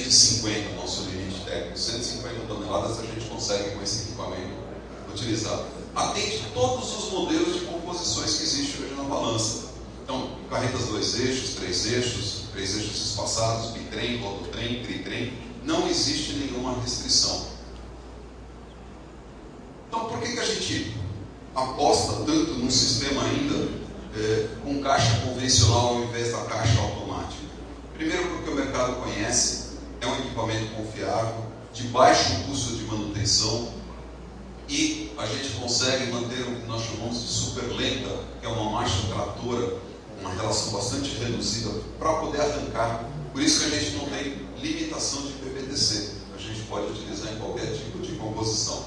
150, nosso limite técnico. 150 toneladas a gente consegue com esse equipamento utilizar. Atende todos os modelos de composições que existem hoje na balança. Então, carretas 2 eixos, 3 eixos espaçados, bitrem, rodotrem, tritrem, não existe nenhuma restrição. Então, por que a gente aposta tanto num sistema ainda com caixa convencional ao invés da caixa automática? Primeiro, porque o mercado conhece, é um equipamento confiável, de baixo custo de manutenção, e a gente consegue manter o que nós chamamos de super lenta, que é uma marcha tratora, uma relação bastante reduzida para poder arrancar. Por isso que a gente não tem limitação de PPTC, a gente pode utilizar em qualquer tipo de composição.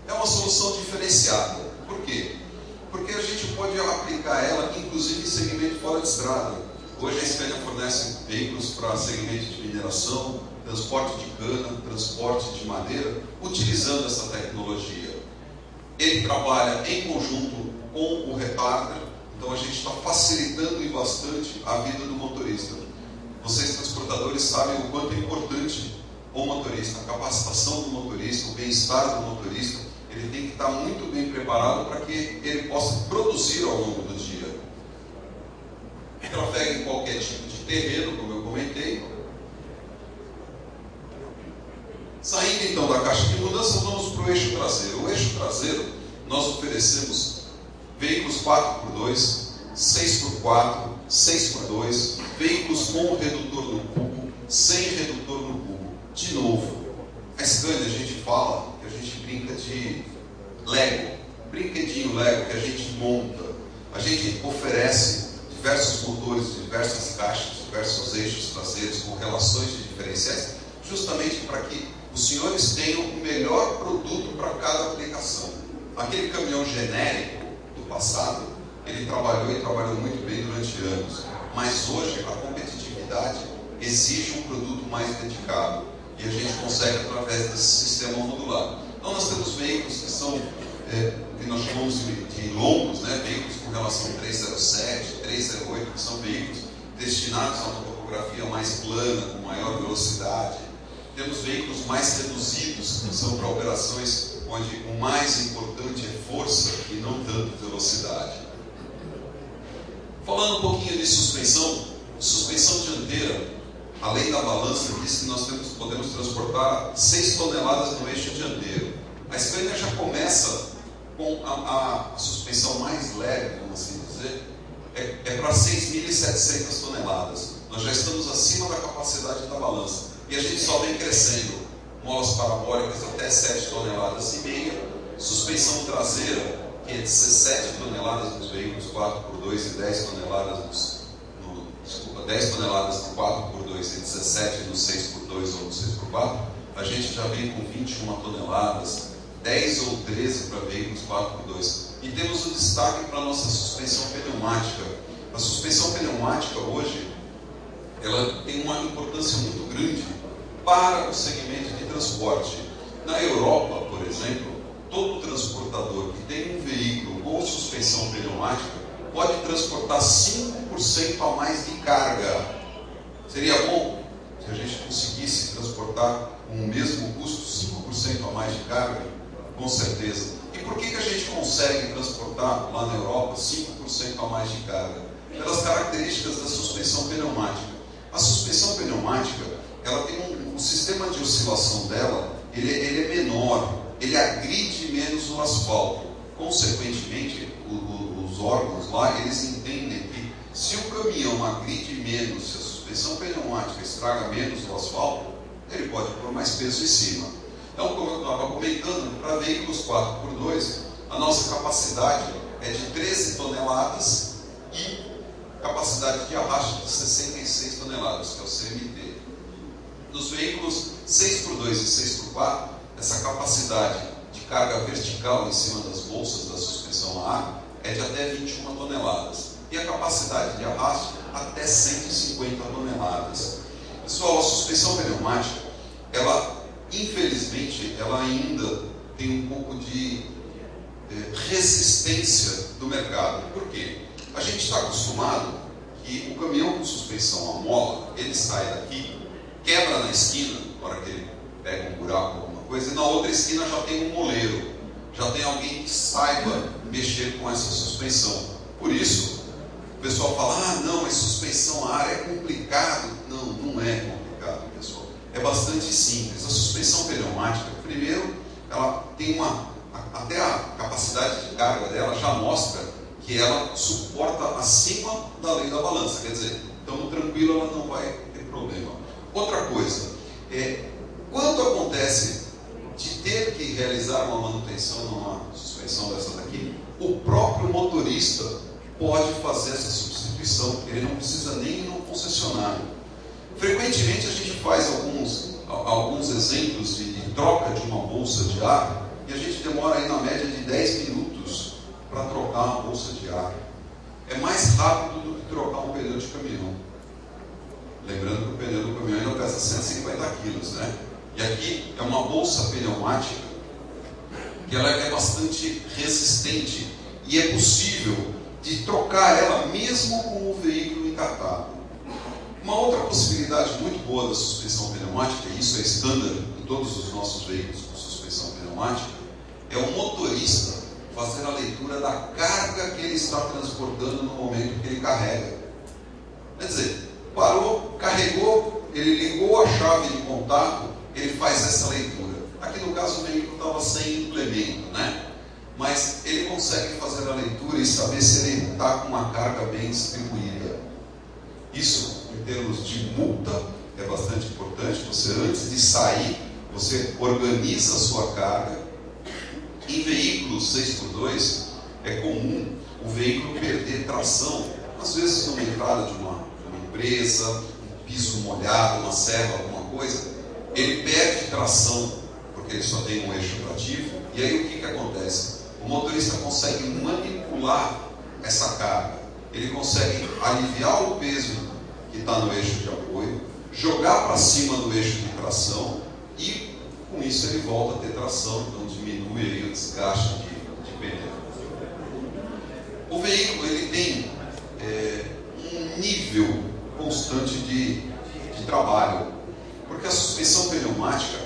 É uma solução diferenciada. Por quê? Porque a gente pode aplicar ela, inclusive, em segmento fora de estrada. Hoje a Scania fornece veículos para segmento de mineração, transporte de cana, transporte de madeira, utilizando essa tecnologia. Ele trabalha em conjunto com o retarder, então a gente está facilitando bastante a vida do motorista. Vocês, transportadores, sabem o quanto é importante o motorista, a capacitação do motorista, o bem-estar do motorista. Ele tem que estar muito bem preparado para que ele possa produzir ao longo do dia. Trafega em qualquer tipo de terreno, como eu comentei. Saindo então da caixa de mudança, vamos para o eixo traseiro. O eixo traseiro, nós oferecemos veículos 4x2, 6x4, 6x2, veículos com redutor no cubo, sem redutor no cubo. De novo, a Scania, a gente fala que a gente brinca de Lego, brinquedinho Lego que a gente monta. A gente oferece diversos motores, diversas caixas, diversos eixos traseiros com relações de diferenciais, justamente para que os senhores tenham o melhor produto para cada aplicação. Aquele caminhão genérico do passado, ele trabalhou e trabalhou muito bem durante anos, mas hoje a competitividade exige um produto mais dedicado, e a gente consegue através desse sistema modular. Então nós temos veículos que são, que nós chamamos de longos, né? Veículos com relação 307, 308, que são veículos destinados a uma topografia mais plana, com maior velocidade. Temos veículos mais reduzidos, que são para operações onde o mais importante é força e não tanto velocidade. Falando um pouquinho de suspensão dianteira, a lei da balança diz que nós podemos transportar 6 toneladas no eixo dianteiro. A Scania já começa com a suspensão mais leve, vamos assim dizer, é para 6.700 toneladas. Nós já estamos acima da capacidade da balança. E a gente só vem crescendo. Molas parabólicas até 7 toneladas e meia. Suspensão traseira, que é 17 toneladas nos veículos 4x2 e 10 toneladas 10 toneladas no 4x2 e 17 no 6x2 ou no 6x4. A gente já vem com 21 toneladas, 10 ou 13 para veículos 4x2. E temos o destaque para a nossa suspensão pneumática. A suspensão pneumática hoje, ela tem uma importância muito grande para o segmento de transporte. Na Europa, por exemplo, todo transportador que tem um veículo com suspensão pneumática pode transportar 5% a mais de carga. Seria bom se a gente conseguisse transportar com o mesmo custo 5% a mais de carga? Com certeza. E por que a gente consegue transportar lá na Europa 5% a mais de carga? Pelas características da suspensão pneumática. A suspensão pneumática, ela tem um sistema de oscilação dela, ele é menor, ele agride menos o asfalto. Consequentemente, os órgãos lá, eles entendem que se o caminhão agride menos, se a suspensão pneumática estraga menos o asfalto, ele pode pôr mais peso em cima. Então, como eu estava comentando, para veículos 4x2, a nossa capacidade é de 13 toneladas e capacidade de arraste de 66 toneladas, que é o CMT. Nos veículos 6x2 e 6x4, essa capacidade de carga vertical em cima das bolsas da suspensão a ar é de até 21 toneladas. E a capacidade de arraste até 150 toneladas. Pessoal, a suspensão pneumática, ela, infelizmente, ela ainda tem um pouco de resistência do mercado. Por quê? A gente está acostumado que o caminhão com suspensão a mola, ele sai daqui, quebra na esquina, na hora que ele pega um buraco ou alguma coisa, e na outra esquina já tem um moleiro, já tem alguém que saiba mexer com essa suspensão. Por isso, o pessoal fala, ah não, mas suspensão a ar é complicado. Não, não é complicado, pessoal. É bastante simples. A suspensão pneumática, primeiro, ela tem até a capacidade de carga dela já mostra que ela suporta acima da lei da balança. Quer dizer, então tranquilo, ela não vai ter problema. Outra coisa, quando acontece de ter que realizar uma manutenção numa suspensão dessa daqui, o próprio motorista pode fazer essa substituição, ele não precisa nem ir no concessionário. Frequentemente a gente faz alguns exemplos de troca de uma bolsa de ar, e a gente demora aí na média de 10 minutos para trocar uma bolsa de ar. É mais rápido do que trocar um pneu de caminhão. Lembrando que o pneu do caminhão ainda pesa 150 quilos, né? E aqui é uma bolsa pneumática que ela é bastante resistente e é possível de trocar ela mesmo com o veículo encartado. Uma outra possibilidade muito boa da suspensão pneumática, e isso é estándar em todos os nossos veículos com suspensão pneumática, é o motorista fazer a leitura da carga que ele está transportando no momento que ele carrega. Quer dizer, parou, carregou, ele ligou a chave de contato, ele faz essa leitura. Aqui no caso o veículo estava sem implemento, né? Mas ele consegue fazer a leitura e saber se ele está com uma carga bem distribuída. Isso, em termos de multa, é bastante importante. Você, antes de sair, você organiza a sua carga. Em veículos 6x2, é comum o veículo perder tração, às vezes numa entrada de uma empresa, um piso molhado, uma serra, alguma coisa, ele perde tração, porque ele só tem um eixo ativo, e aí o que acontece? O motorista consegue manipular essa carga, ele consegue aliviar o peso que está no eixo de apoio, jogar para cima do eixo de tração, e com isso ele volta a ter tração, então diminui aí o desgaste de pneu. O veículo ele tem um nível constante de trabalho, porque a suspensão pneumática,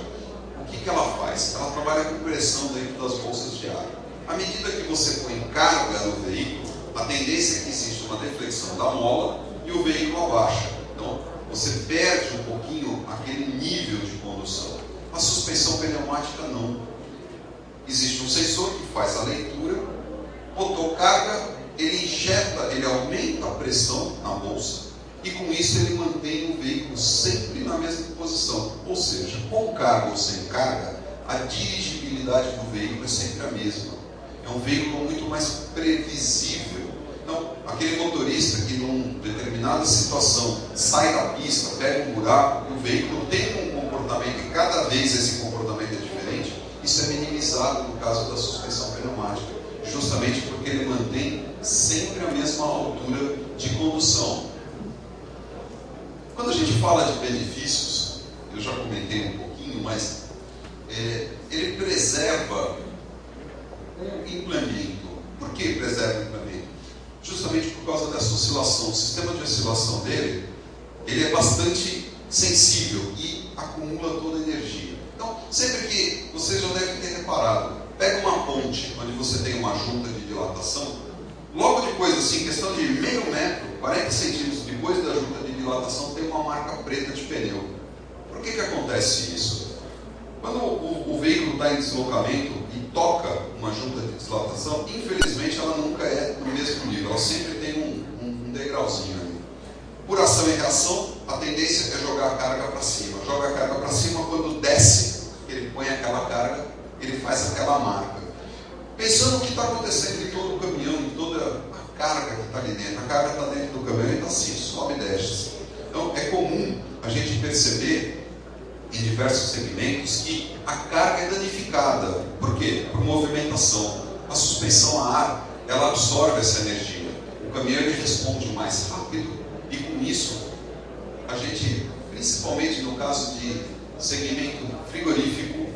o que ela faz? Ela trabalha com pressão dentro das bolsas de ar. À medida que você põe carga no veículo, a tendência é que existe uma deflexão da mola e o veículo abaixa. Então, você perde um pouquinho aquele nível de condução. A suspensão pneumática não. Existe um sensor que faz a leitura, botou carga, ele injeta, ele aumenta a pressão na bolsa e com isso ele mantém o veículo sempre na mesma posição. Ou seja, com carga ou sem carga, a dirigibilidade do veículo é sempre a mesma. É um veículo muito mais previsível. Então, aquele motorista que numa determinada situação sai da pista, pega um buraco, e o veículo tem um comportamento, e cada vez esse comportamento é diferente, isso é minimizado no caso da suspensão pneumática, justamente porque ele mantém sempre a mesma altura de condução. Quando a gente fala de benefícios, eu já comentei um pouquinho, mas ele preserva o implemento. Por que preserva o implemento? Justamente por causa dessa oscilação. O sistema de oscilação dele, ele é bastante sensível e acumula toda a energia. Então, sempre que você já deve ter reparado, pega uma ponte onde você tem uma junta de dilatação, logo depois, assim, questão de meio metro, 40 centímetros depois da junta de dilatação, tem uma marca preta de pneu. Por que acontece isso? Quando o veículo está em deslocamento e toca uma junta de dilatação, infelizmente ela nunca é no mesmo nível, ela sempre tem um degrauzinho ali. Por ação e reação, a tendência é jogar a carga para cima. Joga a carga para cima, quando desce, ele põe aquela carga, ele faz aquela marca. Pensando no que está acontecendo em todo o caminhão, em toda a carga que está ali dentro. A carga está dentro do caminhão e está assim, sobe e desce. Então é comum a gente perceber em diversos segmentos que a carga é danificada. Por quê? Por movimentação. A suspensão a ar, ela absorve essa energia. O caminhão ele responde mais rápido e com isso a gente, principalmente no caso de segmento frigorífico,